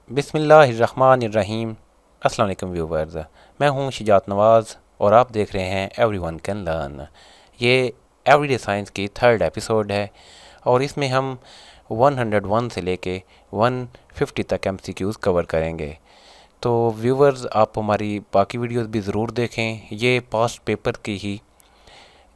बिस्मिल्लाहिर्रहमानिर्रहीम। अस्सलाम वालेकुम व्यूवर्स, मैं हूं शिजात नवाज़ और आप देख रहे हैं एवरीवन कैन लर्न। ये एवरीडे साइंस की थर्ड एपिसोड है और इसमें हम 101 से लेके 150 तक MCQs कवर करेंगे। तो व्यूवर्स, आप हमारी बाकी वीडियोस भी ज़रूर देखें। ये पास्ट पेपर की ही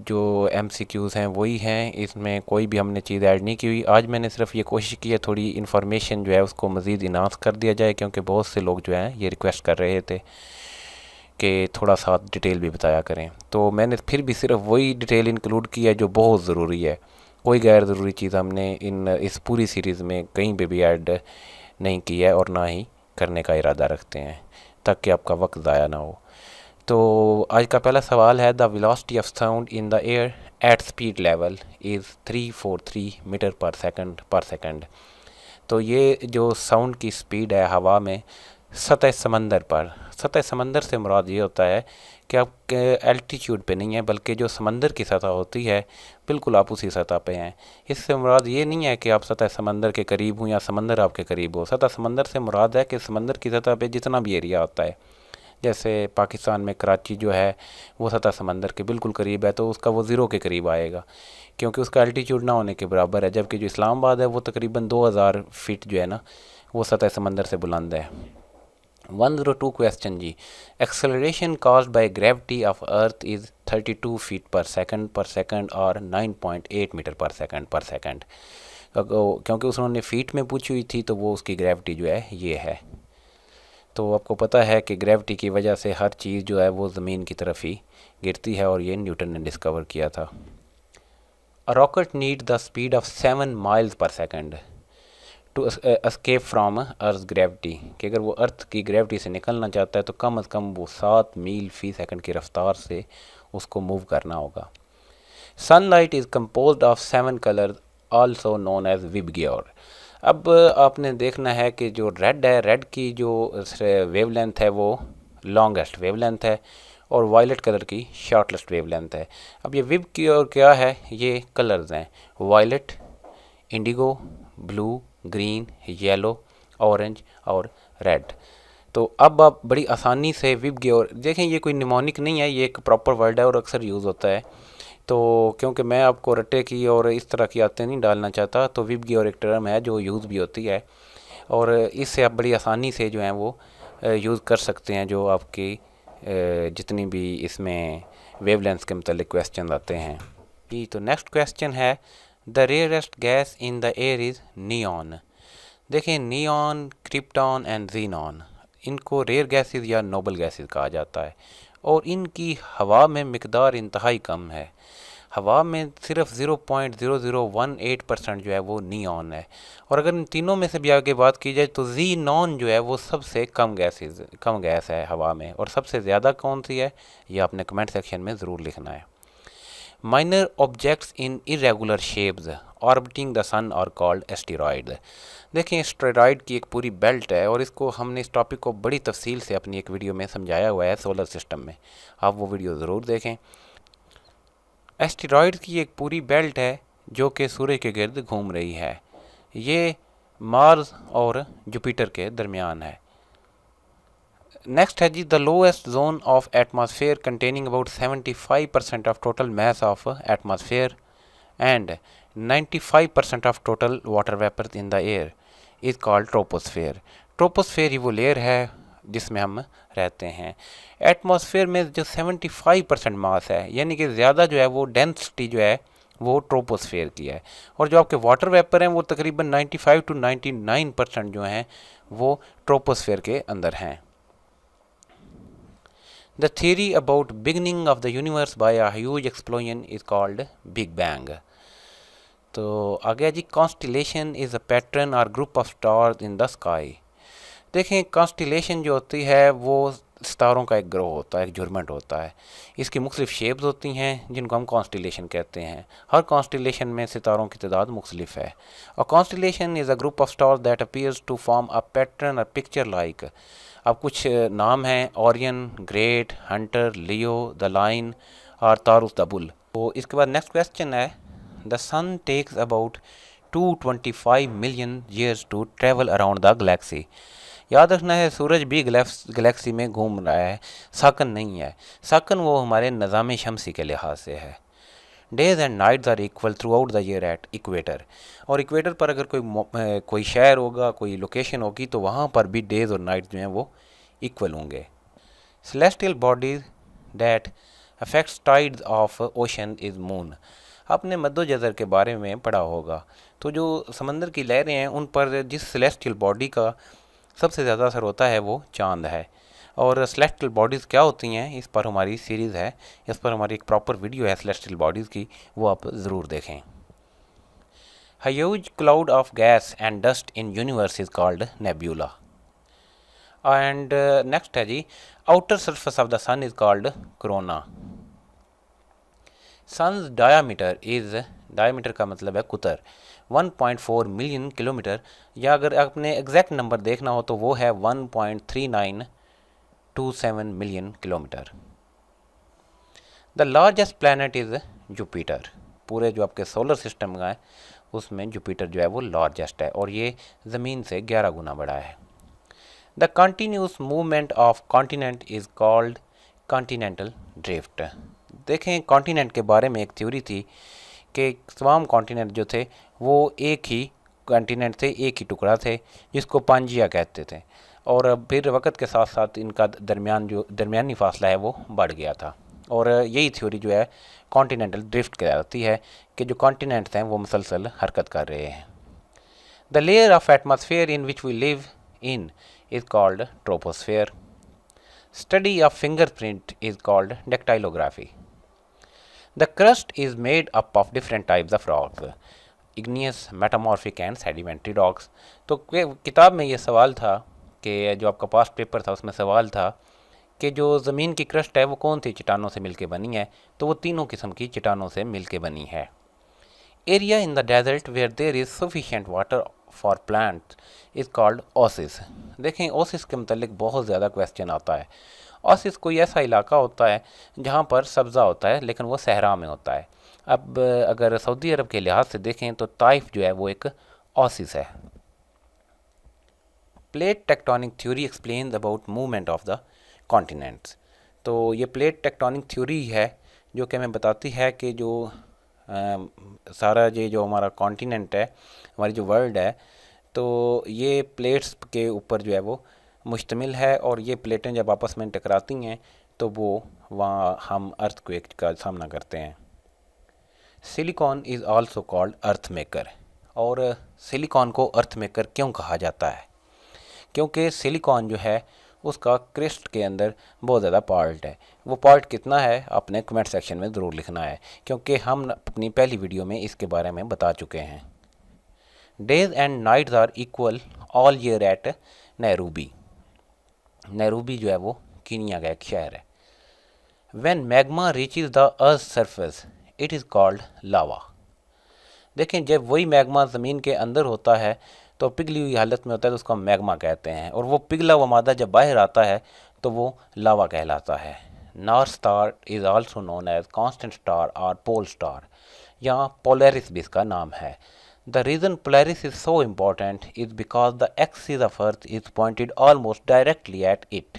जो MCQs हैं वही हैं, इसमें कोई भी हमने चीज़ ऐड नहीं की हुई। आज मैंने सिर्फ ये कोशिश की है थोड़ी इन्फॉर्मेशन जो है उसको मज़ीद इन्हांस कर दिया जाए, क्योंकि बहुत से लोग जो हैं ये रिक्वेस्ट कर रहे थे कि थोड़ा सा डिटेल भी बताया करें। तो मैंने फिर भी सिर्फ वही डिटेल इंक्लूड की है जो बहुत ज़रूरी है। कोई गैर ज़रूरी चीज़ हमने इस पूरी सीरीज़ में कहीं पे भी ऐड नहीं की है और ना ही करने का इरादा रखते हैं, ताकि आपका वक्त ज़ाया ना हो। तो आज का पहला सवाल है, the velocity of sound in the air at speed level is 343 meter per second. तो ये जो साउंड की स्पीड है हवा में सतह समंदर पर, सतह समंदर से मुराद ये होता है कि आप एल्टीट्यूड पे नहीं है, बल्कि जो समंदर की सतह होती है बिल्कुल आप उसी सतह पे हैं। इससे मुराद ये नहीं है कि आप सतह समंदर के करीब हो या समंदर आपके करीब हो। सतह समंदर से मुराद है कि समंदर की सतह पे जितना भी एरिया होता है, जैसे पाकिस्तान में कराची जो है वो सतह समंदर के बिल्कुल करीब है, तो उसका वो ज़ीरो के करीब आएगा क्योंकि उसका एल्टीट्यूड ना होने के बराबर है। जबकि जो इस्लामाबाद है वो तकरीबन 2000 फीट जो है ना वो सतह समंदर से बुलंद है। 102 क्वेश्चन जी। Acceleration caused by gravity of earth is 32 feet per second और 9.8 मीटर पर सेकंड। क्योंकि उसने फीट में पूछी हुई थी तो वो उसकी ग्रेविटी जो है ये है। तो आपको पता है कि ग्रेविटी की वजह से हर चीज़ जो है वो ज़मीन की तरफ ही गिरती है और ये न्यूटन ने डिस्कवर किया था। A rocket need the speed of 7 miles per second to escape from earth gravity, कि अगर वो अर्थ की ग्रेविटी से निकलना चाहता है तो कम अज़ कम वो 7 मील फ़ी सेकंड की रफ्तार से उसको मूव करना होगा। Sunlight is composed of 7 colour also known as VIBGYOR. अब आपने देखना है कि जो रेड है, रेड की जो वेवलेंथ है वो लॉन्गेस्ट वेवलेंथ है और वायलेट कलर की शॉर्टेस्ट वेवलेंथ है। अब ये विब की और क्या है, ये कलर्स हैं violet, indigo, blue, green, yellow, orange और रेड। तो अब आप बड़ी आसानी से विब की और देखें, ये कोई निमोनिक नहीं है, ये एक प्रॉपर वर्ड है और अक्सर यूज़ होता है। तो क्योंकि मैं आपको रट्टे की और इस तरह की आदतें नहीं डालना चाहता, तो विबगी और एक टर्म है जो यूज़ भी होती है और इससे आप बड़ी आसानी से जो है वो यूज़ कर सकते हैं जो आपकी जितनी भी इसमें वेवलेंथ के मतलब क्वेश्चन आते हैं जी। तो नेक्स्ट क्वेश्चन है, the rarest gas in the air is neon. देखें, नियॉन, क्रिप्टॉन एंड जीनॉन, इनको रेयर गैसेस या नोबल गैसेस कहा जाता है और इनकी हवा में मिकदार इंतहाई कम है। हवा में सिर्फ 0.0018% जो है वो नियॉन है। और अगर इन तीनों में से भी आगे बात की जाए तो जीनॉन जो है वो सबसे कम गैस है हवा में, और सबसे ज़्यादा कौन सी है ये आपने कमेंट सेक्शन में ज़रूर लिखना है। Minor objects in irregular shapes orbiting the sun are called asteroid. देखें, एस्टेरॉयड की एक पूरी बेल्ट है और इसको हमने इस टॉपिक को बड़ी तफसील से अपनी एक वीडियो में समझाया हुआ है सोलर सिस्टम में, आप वो वीडियो ज़रूर देखें। एस्टेरॉयड की एक पूरी बेल्ट है जो कि सूर्य के गिर्द घूम रही है। ये मार्स और जुपिटर के दरमियान है। नेक्स्ट है जी, the lowest zone of atmosphere containing about 75% of total mass of atmosphere and 95% of total water vapour in the air is called troposphere. Troposphere ही वो लेयर है जिसमें हम रहते हैं। एटमॉस्फेयर में जो 75% मास है, यानी कि ज़्यादा जो है वो डेंसिटी जो है वो ट्रोपोस्फेयर की है, और जो आपके वाटर वेपर हैं वो तकरीबन 95 to 99% जो हैं वो ट्रोपोस्फेयर के अंदर हैं। The theory about beginning of the universe by a huge explosion is called big bang. तो आगे जी, कॉन्स्टिलेशन इज़ अ पैटर्न और group of stars in the sky. देखें, कॉन्स्टिलेशन जो होती है वो सितारों का एक ग्रोह होता है, एक झुरमुट होता है। इसकी मुख्तलिफ शेप्स होती हैं जिनको हम कॉन्स्टिलेशन कहते हैं। हर कॉन्स्टिलेशन में सितारों की तादाद मुख्तलिफ है। और constellation is a group of stars that appears to form a pattern और पिक्चर लाइक। अब कुछ नाम हैं, Orion, great, hunter, Leo, the lion और तारुस द बुल। तो इसके बाद नेक्स्ट क्वेश्चन है, the sun takes about 225 million years to travel around the galaxy. याद रखना है सूरज भी गैलेक्सी में घूम रहा है, साकन नहीं है। साकन वो हमारे निज़ाम शमसी के लिहाज से है। Days and nights are equal throughout the year at equator. और इक्वेटर पर अगर कोई शहर होगा, कोई लोकेशन होगी, तो वहाँ पर भी डेज और नाइट्स जो हैं वो इक्वल होंगे। Celestial bodies that affects tides of ocean is moon. आपने मद्दो जज़र के बारे में पढ़ा होगा। तो जो समंदर की लहरें हैं उन पर जिस सेलेस्टियल बॉडी का सबसे ज़्यादा असर होता है वो चांद है। और सेलेस्टियल बॉडीज़ क्या होती हैं, इस पर हमारी सीरीज़ है, इस पर हमारी एक प्रॉपर वीडियो है सेलेस्टियल बॉडीज़ की, वो आप ज़रूर देखें। Huge cloud of gas and dust in universe is called nebula. And next है जी, outer surface of the sun is called corona. Sun's diameter is, diameter का मतलब है कुतर, 1.4 मिलियन किलोमीटर, या अगर आपने एग्जैक्ट नंबर देखना हो तो वो है 1.3927 million kilometre. The largest planet is Jupiter. पूरे जो आपके सोलर सिस्टम का है उसमें जुपिटर जो है वो लार्जेस्ट है और ये ज़मीन से 11 गुना बड़ा है। The continuous movement of continent is called continental drift. देखें, कॉन्टिनेंट के बारे में एक थ्योरी थी कि तमाम कॉन्टिनेंट जो थे वो एक ही कॉन्टिनेंट थे, एक ही टुकड़ा थे, जिसको पांजिया कहते थे। और फिर वक्त के साथ साथ इनका दरमियानी फासला है वो बढ़ गया था। और यही थ्योरी जो है कॉन्टिनेंटल ड्रिफ्ट कहलाती है कि जो कॉन्टिनेंट्स हैं वो मुसलसल हरकत कर रहे हैं। The layer of atmosphere in which we live in is called troposphere. Study of fingerprint is called dactylography. The crust is made up of different types of rocks, igneous, metamorphic and sedimentary rocks। तो किताब में ये सवाल था कि जो आपका past paper था उसमें सवाल था कि जो ज़मीन की क्रस्ट है वो कौन सी चट्टानों से मिलके बनी है, तो वो तीनों किस्म की चट्टानों से मिलके बनी है। Area in the desert where there is sufficient water for plant is called oasis. देखें, ओसिस के मतलब बहुत ज़्यादा क्वेश्चन आता है। ओसिस कोई ऐसा इलाका होता है जहाँ पर सब्ज़ा होता है लेकिन वो सहरा में होता है। अब अगर सऊदी अरब के लिहाज से देखें तो ताइफ जो है वो एक ओसिस है। Plate tectonic theory explains about movement of the continents. तो ये प्लेट टेक्टोनिक थ्योरी है जो कि हमें बताती है कि जो सारा ये जो हमारा कॉन्टिनेंट है, हमारी जो वर्ल्ड है, तो ये प्लेट्स के ऊपर जो है वो मुश्तमिल है। और ये प्लेटें जब आपस में टकराती हैं तो वो वहाँ हम अर्थक्वेक का सामना करते हैं। Silicon is also called earth maker. और सिलिकॉन को अर्थ मेकर क्यों कहा जाता है? क्योंकि सिलिकॉन जो है उसका क्रिस्ट के अंदर बहुत ज़्यादा पार्ट है। वो पार्ट कितना है आपने कमेंट सेक्शन में ज़रूर लिखना है, क्योंकि हम अपनी पहली वीडियो में इसके बारे में बता चुके हैं। Days and nights are equal all year at Nairobi. Nairobi जो है वो कीनिया का एक शहर है। When magma reaches the earth surface it is called lava. देखें, जब वही मैग्मा ज़मीन के अंदर होता है तो पिघली हुई हालत में होता है तो उसको हम मैग्मा कहते हैं, और वो पिघला हुआ मादा जब बाहर आता है तो वो लावा कहलाता है। North star is also known as constant star और पोल स्टार, या पोलैरिस भी इसका नाम है। The reason Polaris is so important is because the axis of earth is pointed almost directly at it.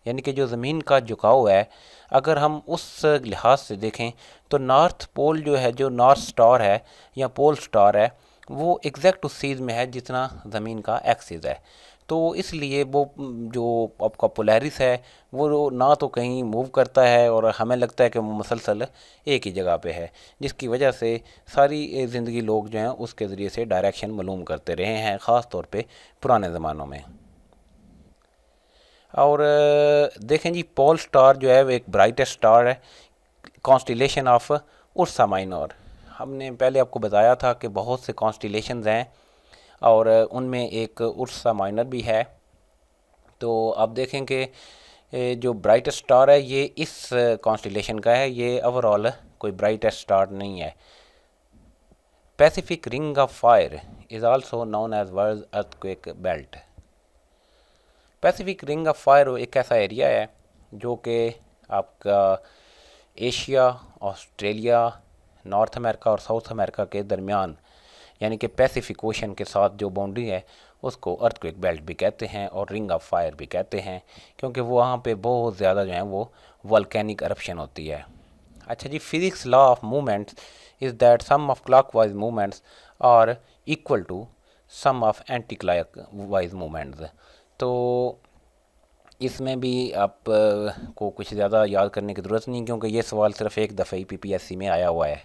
यानी कि जो ज़मीन का झुकाव है अगर हम उस लिहाज से देखें तो नॉर्थ पोल जो है, जो नॉर्थ स्टार है या पोल स्टार है, वो एग्जैक्ट उस चीज़ में है जितना ज़मीन का एक्सिस है। तो इसलिए वो जो आपका पोलैरिस है वो ना तो कहीं मूव करता है और हमें लगता है कि वो मुसलसल एक ही जगह पे है, जिसकी वजह से सारी ज़िंदगी लोग जो हैं उसके ज़रिए से डायरेक्शन मालूम करते रहे हैं, ख़ास तौर पे पुराने ज़मानों में। और देखें जी, पोल स्टार जो है वो एक ब्राइटेस्ट स्टार है, कॉन्स्टिलेशन ऑफ उर्सा माइनर। हमने पहले आपको बताया था कि बहुत से कॉन्स्टिलेशंस हैं और उनमें एक उर्सा माइनर भी है। तो आप देखें कि जो ब्राइटेस्ट स्टार है ये इस कॉन्स्टिलेशन का है, ये ओवरऑल कोई ब्राइटेस्ट स्टार नहीं है। Pacific ring of fire is also known as world earthquake belt. Pacific ring of fire एक ऐसा एरिया है जो कि आपका एशिया, ऑस्ट्रेलिया, नॉर्थ अमेरिका और साउथ अमेरिका के दरमियान, यानी कि पैसिफिक ओशन के साथ जो बाउंड्री है उसको अर्थक्वेक बेल्ट भी कहते हैं और रिंग ऑफ फायर भी कहते हैं, क्योंकि वो वहाँ पे बहुत ज़्यादा जो है वो वॉल्केनिक eruption होती है। अच्छा जी, physics law of movements is that sum of clockwise movements are equal to sum of anti clockwise movements. तो इसमें भी आप को कुछ ज़्यादा याद करने की ज़रूरत नहीं, क्योंकि ये सवाल सिर्फ एक दफ़े ही PPSC में आया हुआ है।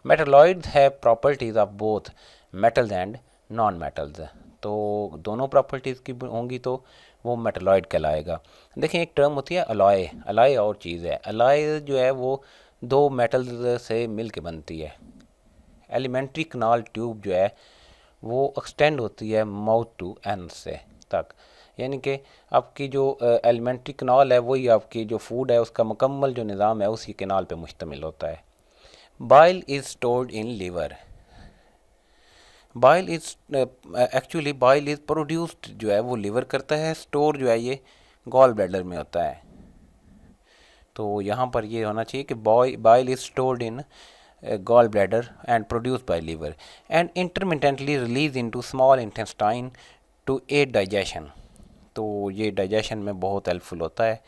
मेटलॉइड्स है properties of both metals and non metals. तो दोनों प्रॉपर्टीज़ की होंगी तो वो मेटलॉइड कहलाएगा। देखिए, एक टर्म होती है अलॉय। अलॉय और चीज़ है। अलॉय जो है वो दो मेटल्स से मिल के बनती है। एलिमेंट्री कनाल ट्यूब जो है वो एक्सटेंड होती है माउथ टू एंड से तक, यानी कि आपकी जो एलिमेंट्री कनाल है वही आपकी जो फूड है उसका मुकम्मल जो निज़ाम है उसी कनाल पे मुश्तमिल होता है। Bile is stored in liver. Bile is actually bile is produced जो है वो लीवर करता है, स्टोर जो है ये गॉल ब्लैडर में होता है। तो यहाँ पर ये होना चाहिए कि bile is stored in gall bladder and produced by liver and intermittently released into small intestine to aid digestion। तो ये डाइजेशन में बहुत हेल्पफुल होता है।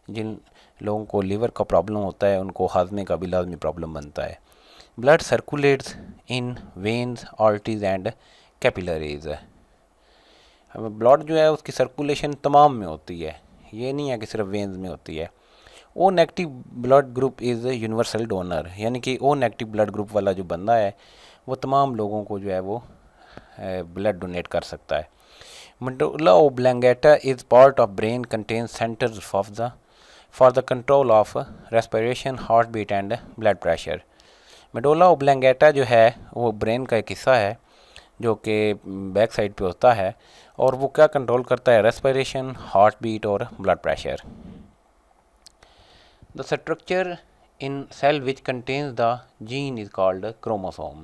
जिन लोगों को लीवर का प्रॉब्लम होता है उनको हाजमे का भी लाजमी प्रॉब्लम बनता है। Blood circulates in veins arteries and capillaries. हमें ब्लड जो है उसकी सर्कुलेशन तमाम में होती है, ये नहीं है कि सिर्फ वेन्स में होती है। O negative blood group is universal donor, यानी कि ओ नेगेटिव ब्लड ग्रुप वाला जो बंदा है वो तमाम लोगों को जो है वो ब्लड डोनेट कर सकता है। Medulla oblongata is part of brain contains centres of the for the control of respiration, heart beat and blood pressure. Medulla oblongata जो है वो ब्रेन का एक हिस्सा है जो कि बैक साइड पे होता है और वो क्या कंट्रोल करता है, रेस्पिरेशन, हार्ट बीट और blood pressure. The structure in cell which contains the gene is called chromosome.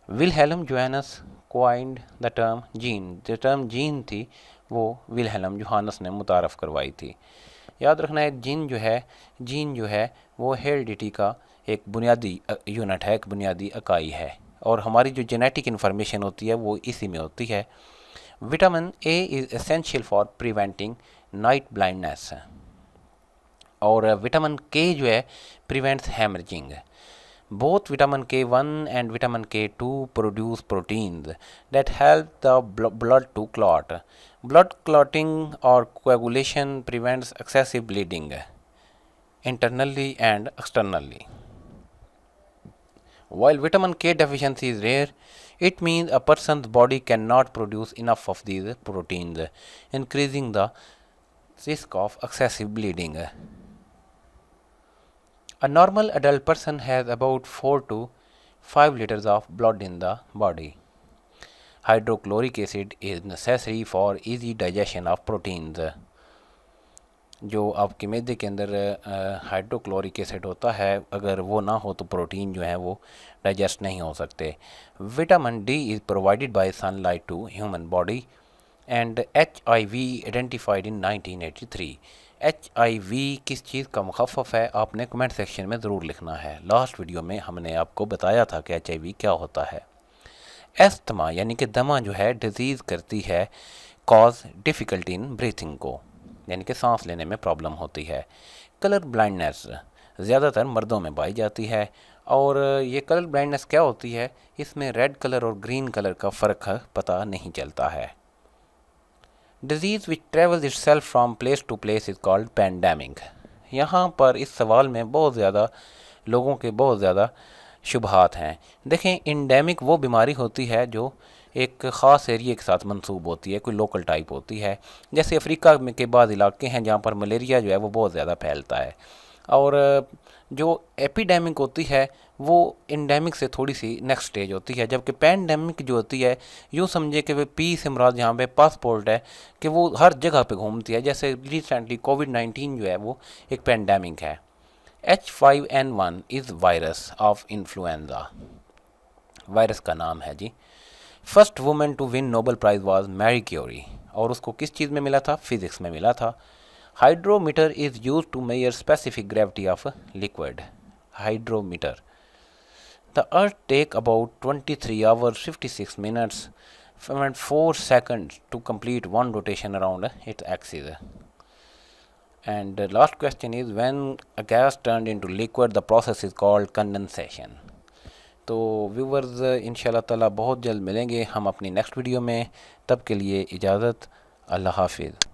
Wilhelm Johannes coined the term gene। जो term gene थी वो विल्हेल्म जोहानस ने मुतारफ़ करवाई थी। याद रखना है जीन जो है वो हेरिडिटी का एक बुनियादी यूनिट है, एक बुनियादी इकाई है और हमारी जो जेनेटिक इन्फॉर्मेशन होती है वो इसी में होती है। Vitamin A is essential for preventing night blindness और विटामिन के जो है prevents haemorrhaging. Both vitamin K1 and vitamin K2 produce proteins that help the blood to clot. Blood clotting और coagulation prevents excessive bleeding internally and externally. While vitamin K deficiency is rare, it means a person's body cannot produce enough of these proteins, increasing the risk of excessive bleeding. A normal adult person has about 4 to 5 liters of blood in the body. Hydrochloric acid is necessary for easy digestion of proteins. जो आपके मैदे के अंदर hydrochloric acid होता है, अगर वो ना हो तो प्रोटीन जो है वो डाइजेस्ट नहीं हो सकते। Vitamin D is provided by sunlight to human body and HIV identified in 1983। HIV किस चीज़ का मुखफ़फ़ है आपने कमेंट सेक्शन में ज़रूर लिखना है। लास्ट वीडियो में हमने आपको बताया था कि HIV क्या होता है। एस्थमा यानी कि दमा जो है डिजीज़ करती है कॉज डिफ़िकल्टी इन ब्रीथिंग को, यानी कि सांस लेने में प्रॉब्लम होती है। कलर ब्लाइंडनेस ज़्यादातर मर्दों में पाई जाती है और ये कलर ब्लाइंडनेस क्या होती है, इसमें रेड कलर और ग्रीन कलर का फ़र्क पता नहीं चलता है। Disease which travels itself from place to place is called pandemic. यहाँ पर इस सवाल में बहुत ज़्यादा लोगों के बहुत ज़्यादा शुबहात हैं। देखें, इंडेमिक वो बीमारी होती है जो एक ख़ास एरिया के साथ मंसूब होती है, कोई लोकल टाइप होती है। जैसे अफ्रीका में के बाद इलाके हैं जहाँ पर मलेरिया जो है वो बहुत ज़्यादा फैलता है। और जो एपिडेमिक होती है वो इंडेमिक से थोड़ी सी नेक्स्ट स्टेज होती है, जबकि पैंडेमिक जो होती है यूँ समझे कि वे पी से मुराद यहाँ पे पासपोर्ट है कि वो हर जगह पे घूमती है। जैसे रिसेंटली कोविड-19 जो है वो एक पैंडेमिक है। H5N1 is virus of influenza, virus का नाम है जी। First women to win Nobel prize was Marie Curie और उसको किस चीज़ में मिला था, फिज़िक्स में मिला था। Hydrometer is use to measure specific gravity of liquid. Hydrometer. The earth take about 23 hours 56 minutes 4 seconds to complete one rotation around its axis. And the last question is, when a gas turned into liquid, the process is called condensation. तो viewers इंशाल्लाह ताला बहुत जल्द मिलेंगे हम अपनी next video में, तब के लिए इजाज़त, अल्लाह हाफिज़।